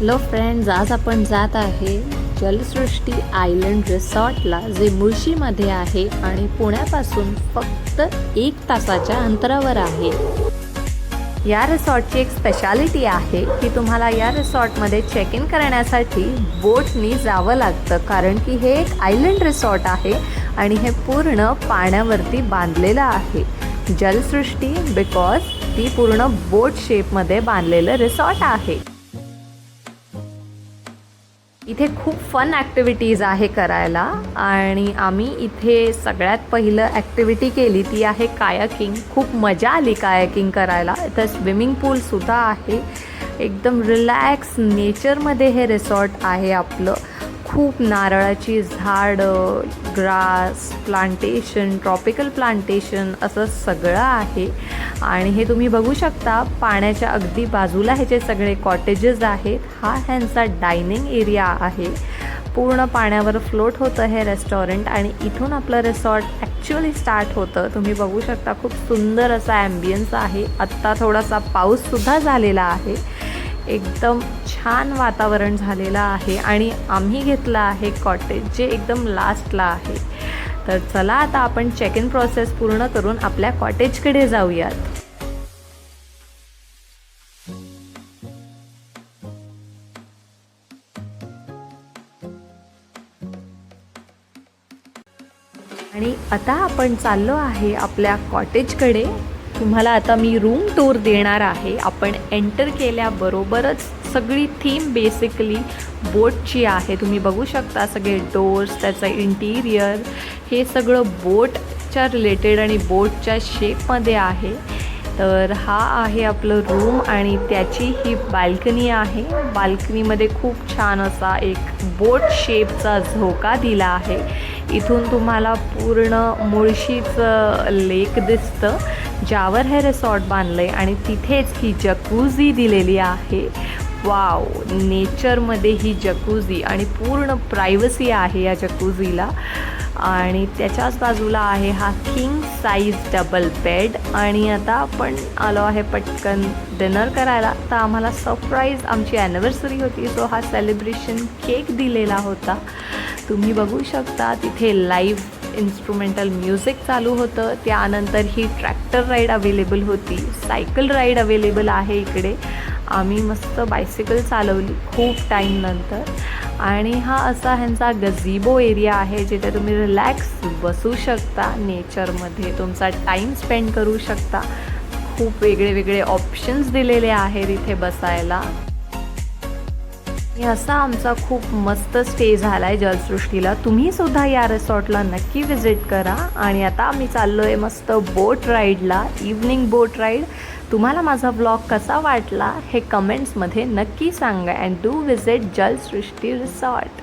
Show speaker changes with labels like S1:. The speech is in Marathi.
S1: हॅलो फ्रेंड्स, आज आपण जात आहे जलसृष्टी आयलंड रिसॉर्टला, जे मुळशीमध्ये आहे आणि पुण्यापासून फक्त 1 तासाच्या अंतरावर आहे. या रिसॉर्टची एक स्पेशालिटी आहे की तुम्हाला या रिसॉर्टमध्ये चेक इन करण्यासाठी बोटनी जावं लागतं, कारण की हे एक आयलंड रिसॉर्ट आहे आणि हे पूर्ण पाण्यावरती बांधलेलं आहे. जलसृष्टी बिकॉज ती पूर्ण बोट शेपमध्ये बांधलेलं रिसॉर्ट आहे. इथे खूप फन ॲक्टिव्हिटीज आहे करायला आणि आम्ही इथे सगळ्यात पहिलं ॲक्टिव्हिटी केली ती आहे कायाकिंग. खूप मजा आली कायाकिंग करायला. इथं स्विमिंग पूलसुद्धा आहे. एकदम रिलॅक्स नेचरमध्ये हे रिसॉर्ट आहे आपलं. खूप नारळाची झाडं, ग्रास, प्लांटेशन, ट्रॉपिकल प्लांटेशन असं सगळं आहे आणि हे तुम्ही बघू शकता. पाण्याच्या अगदी बाजूला ह्याचे सगळे कॉटेजेस आहेत. हा ह्यांचा डायनिंग एरिया आहे. पूर्ण पाण्यावर फ्लोट होतं हे रेस्टॉरंट आणि इथून आपलं रिसॉर्ट ॲक्च्युअली स्टार्ट होतं. तुम्ही बघू शकता खूप सुंदर असा ॲम्बियन्स आहे. आत्ता थोडासा पाऊससुद्धा झालेला आहे. एकदम छान वातावरण झालेलं आहे आणि आम्ही घेतलं आहे कॉटेज, जे एकदम लास्टला आहे. तर चला आता आपण चेक इन प्रोसेस पूर्ण करून आपल्या कॉटेजकडे जाऊयात. आणि आता आपण चाललो आहे आपल्या कॉटेजकडे. तुम्हाला आता मी रूम टूर देणार आहे. आपण एंटर केल्याबरोबरच सगळी थीम बेसिकली बोटची आहे. तुम्ही बघू शकता सगळे डोर्स, त्याचं इंटिरियर, हे सगळं बोटच्या रिलेटेड आणि बोटच्या शेपमध्ये आहे. तर हा आहे आपलं रूम आणि त्याची ही बाल्कनी आहे. बाल्कनीमध्ये खूप छान असा एक बोट शेपचा झोका दिला आहे. इथून तुम्हाला पूर्ण मुळशीचं लेक दिसतं, ज्यावर हे रिसॉर्ट बांधलं आहे आणि तिथेच ही जकूझी दिलेली आहे. वाव, नेचरमध्ये ही जकूझी आणि पूर्ण प्रायव्हसी आहे या जकूझीला. आणि त्याच्याच बाजूला आहे हा किंग साईज डबल बेड. आणि आता आपण आलो आहे पटकन डिनर करायला. तर आम्हाला सरप्राईज, आमची ॲनिव्हर्सरी होती, सो हा सेलिब्रेशन केक दिलेला होता. तुम्ही बघू शकता तिथे लाईव्ह इन्स्ट्रुमेंटल म्युझिक चालू होतं. त्यानंतर ही ट्रॅक्टर राईड अवेलेबल होती, सायकल राईड अवेलेबल आहे इकडे. आम्ही मस्त बायसिकल चालवली खूप टाईमनंतर. आणि हा असा ह्यांचा गझिबो एरिया आहे, जिथे तुम्ही रिलॅक्स बसू शकता, नेचरमध्ये तुमचा टाईम स्पेंड करू शकता. खूप वेगळे वेगळे ऑप्शन्स दिलेले आहेत इथे बसायला. असा आमचा खूप मस्त स्टे झाला आहे जलसृष्टीला. तुम्हीसुद्धा या रिसॉर्टला नक्की विजिट करा. आणि आता आम्ही चाललो आहे मस्त बोट राईडला, इव्हनिंग बोट राईड. तुम्हाला माझा व्लॉग कसा वाटला हे कमेंट्समध्ये नक्की सांगा. And do visit Jalsrushti resort.